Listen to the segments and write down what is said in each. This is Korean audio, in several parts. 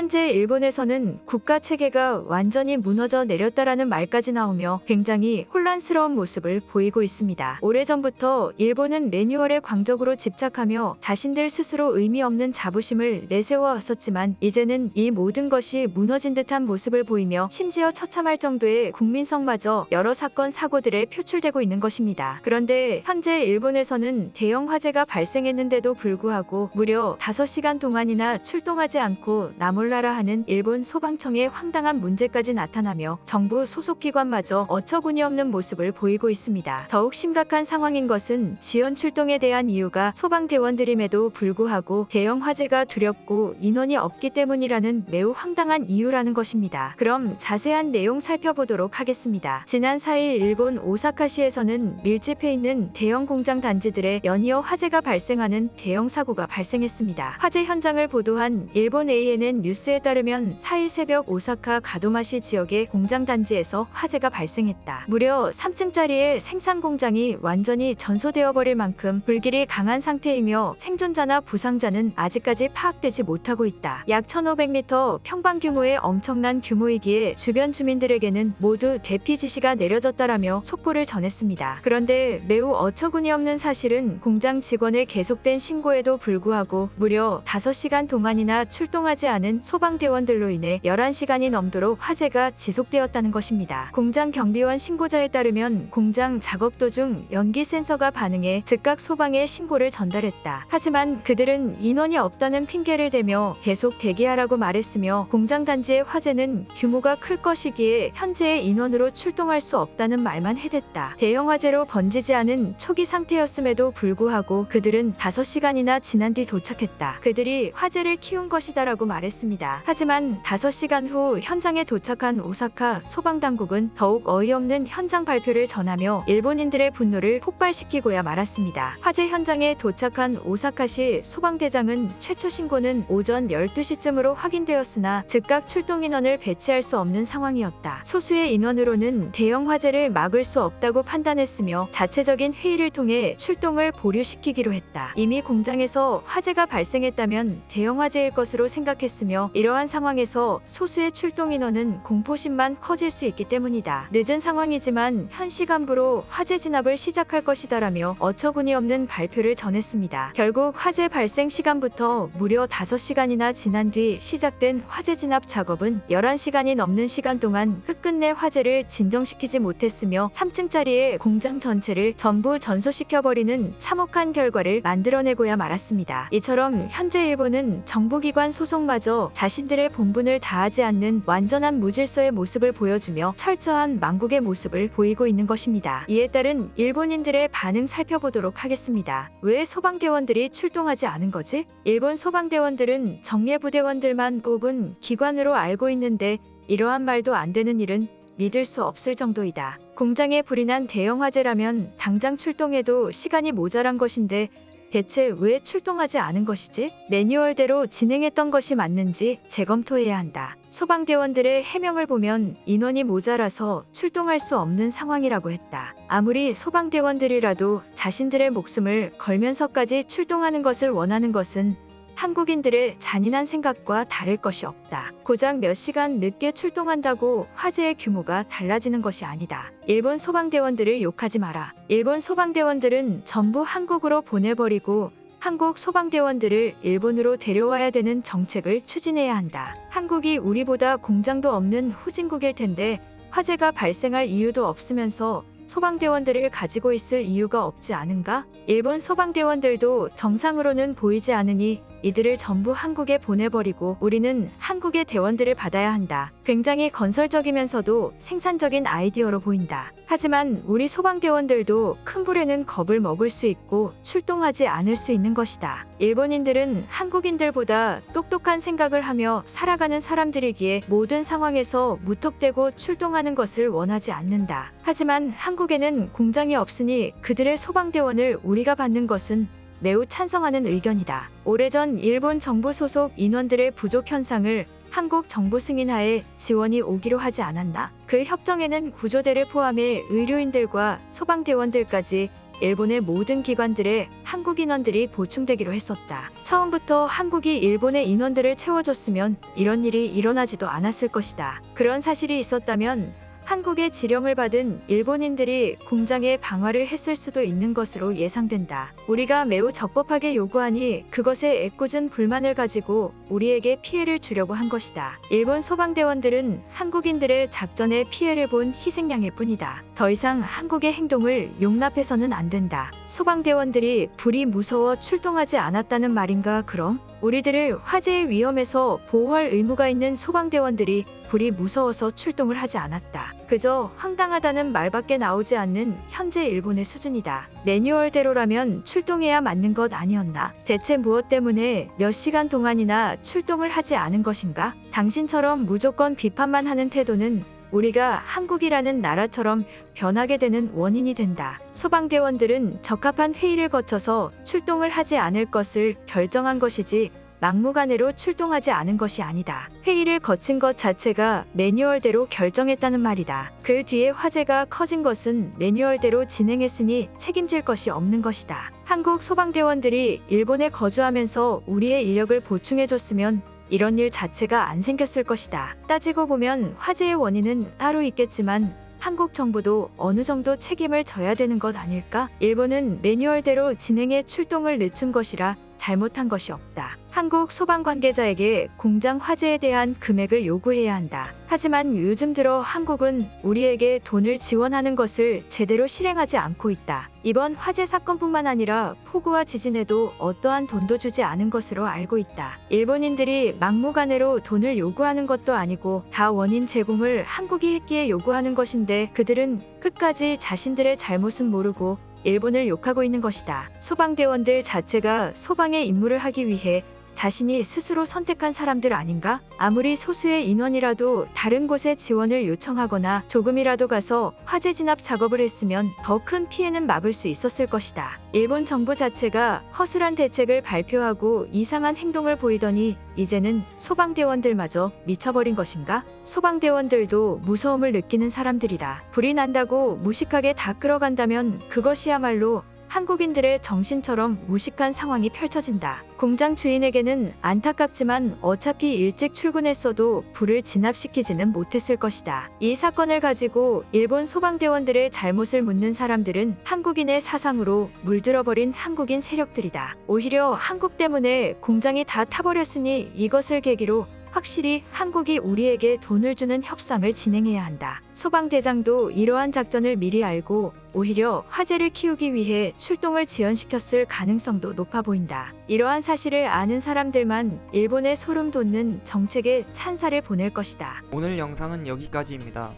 현재 일본에서는 국가 체계가 완전히 무너져 내렸다라는 말까지 나오며 굉장히 혼란스러운 모습을 보이고 있습니다. 오래전부터 일본은 매뉴얼에 광적으로 집착하며 자신들 스스로 의미 없는 자부심을 내세워 왔었지만 이제는 이 모든 것이 무너진 듯한 모습을 보이며 심지어 처참할 정도의 국민성마저 여러 사건 사고들에 표출되고 있는 것입니다. 그런데 현재 일본에서는 대형 화재가 발생했는데도 불구하고 무려 5시간 동안이나 출동하지 않고 나몰라라 하는 일본 소방청의 황당한 문제까지 나타나며 정부 소속 기관마저 어처구니없는 모습을 보이고 있습니다. 더욱 심각한 상황인 것은 지연 출동에 대한 이유가 소방대원들임에도 불구하고 대형 화재가 두렵고 인원이 없기 때문이라는 매우 황당한 이유라는 것입니다. 그럼 자세한 내용 살펴보도록 하겠습니다. 지난 4일 일본 오사카시에서는 밀집해 있는 대형 공장 단지들에 연이어 화재가 발생하는 대형 사고가 발생했습니다. 화재 현장을 보도한 일본 ANN 뉴스에 따르면 4일 새벽 오사카 가도마시 지역의 공장 단지에서 화재가 발생했다. 무려 3층짜리의 생산 공장이 완전히 전소되어 버릴 만큼 불길이 강한 상태이며 생존자나 부상자는 아직까지 파악되지 못하고 있다. 약 1500m 평방 규모의 엄청난 규모이기에 주변 주민들에게는 모두 대피 지시가 내려졌다라며 속보를 전했습니다. 그런데 매우 어처구니없는 사실은 공장 직원의 계속된 신고에도 불구하고 무려 5시간 동안이나 출동하지 않은 소방대원들로 인해 11시간이 넘도록 화재가 지속되었다는 것입니다. 공장 경비원 신고자에 따르면 공장 작업 도중 연기 센서가 반응해 즉각 소방에 신고를 전달했다. 하지만 그들은 인원이 없다는 핑계를 대며 계속 대기하라고 말했으며 공장 단지의 화재는 규모가 클 것이기에 현재의 인원으로 출동할 수 없다는 말만 해댔다. 대형 화재로 번지지 않은 초기 상태였음에도 불구하고 그들은 5시간이나 지난 뒤 도착했다. 그들이 화재를 키운 것이다라고 말했습니다. 하지만 5시간 후 현장에 도착한 오사카 소방당국은 더욱 어이없는 현장 발표를 전하며 일본인들의 분노를 폭발시키고야 말았습니다. 화재 현장에 도착한 오사카시 소방대장은 최초 신고는 오전 12시쯤으로 확인되었으나 즉각 출동 인원을 배치할 수 없는 상황이었다. 소수의 인원으로는 대형 화재를 막을 수 없다고 판단했으며 자체적인 회의를 통해 출동을 보류시키기로 했다. 이미 공장에서 화재가 발생했다면 대형 화재일 것으로 생각했으며 이러한 상황에서 소수의 출동 인원은 공포심만 커질 수 있기 때문이다. 늦은 상황이지만 현 시간부로 화재 진압을 시작할 것이다라며 어처구니없는 발표를 전했습니다. 결국 화재 발생 시간부터 무려 5시간이나 지난 뒤 시작된 화재 진압 작업은 11시간이 넘는 시간 동안 끝끝내 화재를 진정시키지 못했으며 3층짜리의 공장 전체를 전부 전소시켜버리는 참혹한 결과를 만들어내고야 말았습니다. 이처럼 현재 일본은 정부기관 소속마저 자신들의 본분을 다하지 않는 완전한 무질서의 모습을 보여주며 철저한 망국의 모습을 보이고 있는 것입니다. 이에 따른 일본인들의 반응 살펴보도록 하겠습니다. 왜 소방대원들이 출동하지 않은 거지? 일본 소방대원들은 정예부대원들만 뽑은 기관으로 알고 있는데 이러한 말도 안 되는 일은 믿을 수 없을 정도이다. 공장에 불이 난 대형 화재라면 당장 출동해도 시간이 모자란 것인데 대체 왜 출동하지 않은 것이지? 매뉴얼대로 진행했던 것이 맞는지 재검토해야 한다. 소방대원들의 해명을 보면 인원이 모자라서 출동할 수 없는 상황이라고 했다. 아무리 소방대원들이라도 자신들의 목숨을 걸면서까지 출동하는 것을 원하는 것은 한국인들의 잔인한 생각과 다를 것이 없다. 고작 몇 시간 늦게 출동한다고 화재의 규모가 달라지는 것이 아니다. 일본 소방대원들을 욕하지 마라. 일본 소방대원들은 전부 한국으로 보내버리고 한국 소방대원들을 일본으로 데려와야 되는 정책을 추진해야 한다. 한국이 우리보다 공장도 없는 후진국일 텐데 화재가 발생할 이유도 없으면서 소방대원들을 가지고 있을 이유가 없지 않은가? 일본 소방대원들도 정상으로는 보이지 않으니 이들을 전부 한국에 보내버리고 우리는 한국의 대원들을 받아야 한다. 굉장히 건설적이면서도 생산적인 아이디어로 보인다. 하지만 우리 소방대원들도 큰 불에는 겁을 먹을 수 있고 출동하지 않을 수 있는 것이다. 일본인들은 한국인들보다 똑똑한 생각을 하며 살아가는 사람들이기에 모든 상황에서 무턱대고 출동하는 것을 원하지 않는다. 하지만 한국에는 공장이 없으니 그들의 소방대원을 우리가 받는 것은 매우 찬성하는 의견이다. 오래전 일본 정부 소속 인원들의 부족 현상을 한국 정부 승인하에 지원이 오기로 하지 않았나? 그 협정에는 구조대를 포함해 의료인들과 소방대원들까지 일본의 모든 기관들에 한국 인원들이 보충되기로 했었다. 처음부터 한국이 일본의 인원들을 채워줬으면 이런 일이 일어나지도 않았을 것이다. 그런 사실이 있었다면 한국의 지령을 받은 일본인들이 공장에 방화를 했을 수도 있는 것으로 예상된다. 우리가 매우 적법하게 요구하니 그것에 애꿎은 불만을 가지고 우리에게 피해를 주려고 한 것이다. 일본 소방대원들은 한국인들의 작전에 피해를 본 희생양일 뿐이다. 더 이상 한국의 행동을 용납해서는 안 된다. 소방대원들이 불이 무서워 출동하지 않았다는 말인가 그럼? 우리들을 화재의 위험에서 보호할 의무가 있는 소방대원들이 불이 무서워서 출동을 하지 않았다. 그저 황당하다는 말밖에 나오지 않는 현재 일본의 수준이다. 매뉴얼대로라면 출동해야 맞는 것 아니었나? 대체 무엇 때문에 몇 시간 동안이나 출동을 하지 않은 것인가? 당신처럼 무조건 비판만 하는 태도는 우리가 한국이라는 나라처럼 변하게 되는 원인이 된다. 소방대원들은 적합한 회의를 거쳐서 출동을 하지 않을 것을 결정한 것이지 막무가내로 출동하지 않은 것이 아니다. 회의를 거친 것 자체가 매뉴얼대로 결정했다는 말이다. 그 뒤에 화재가 커진 것은 매뉴얼대로 진행했으니 책임질 것이 없는 것이다. 한국 소방대원들이 일본에 거주하면서 우리의 인력을 보충해줬으면 이런 일 자체가 안 생겼을 것이다. 따지고 보면 화재의 원인은 따로 있겠지만 한국 정부도 어느 정도 책임을 져야 되는 것 아닐까? 일본은 매뉴얼대로 진행해 출동을 늦춘 것이라 잘못한 것이 없다. 한국 소방 관계자에게 공장 화재에 대한 금액을 요구해야 한다. 하지만 요즘 들어 한국은 우리에게 돈을 지원하는 것을 제대로 실행하지 않고 있다. 이번 화재 사건뿐만 아니라 폭우와 지진에도 어떠한 돈도 주지 않은 것으로 알고 있다. 일본인들이 막무가내로 돈을 요구하는 것도 아니고 다 원인 제공을 한국이 했기에 요구하는 것인데 그들은 끝까지 자신들의 잘못은 모르고 일본을 욕하고 있는 것이다. 소방대원들 자체가 소방의 임무를 하기 위해 자신이 스스로 선택한 사람들 아닌가? 아무리 소수의 인원이라도 다른 곳에 지원을 요청하거나 조금이라도 가서 화재 진압 작업을 했으면 더 큰 피해는 막을 수 있었을 것이다. 일본 정부 자체가 허술한 대책을 발표하고 이상한 행동을 보이더니 이제는 소방대원들마저 미쳐버린 것인가? 소방대원들도 무서움을 느끼는 사람들이다. 불이 난다고 무식하게 다 끌어간다면 그것이야말로 한국인들의 정신처럼 무식한 상황이 펼쳐진다. 공장 주인에게는 안타깝지만 어차피 일찍 출근했어도 불을 진압시키지는 못했을 것이다. 이 사건을 가지고 일본 소방대원들의 잘못을 묻는 사람들은 한국인의 사상으로 물들어버린 한국인 세력들이다. 오히려 한국 때문에 공장이 다 타버렸으니 이것을 계기로 확실히 한국이 우리에게 돈을 주는 협상을 진행해야 한다. 소방대장도 이러한 작전을 미리 알고 오히려 화재를 키우기 위해 출동을 지연시켰을 가능성도 높아 보인다. 이러한 사실을 아는 사람들만 일본의 소름 돋는 정책에 찬사를 보낼 것이다. 오늘 영상은 여기까지입니다.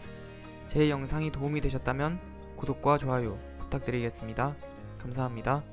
제 영상이 도움이 되셨다면 구독과 좋아요 부탁드리겠습니다. 감사합니다.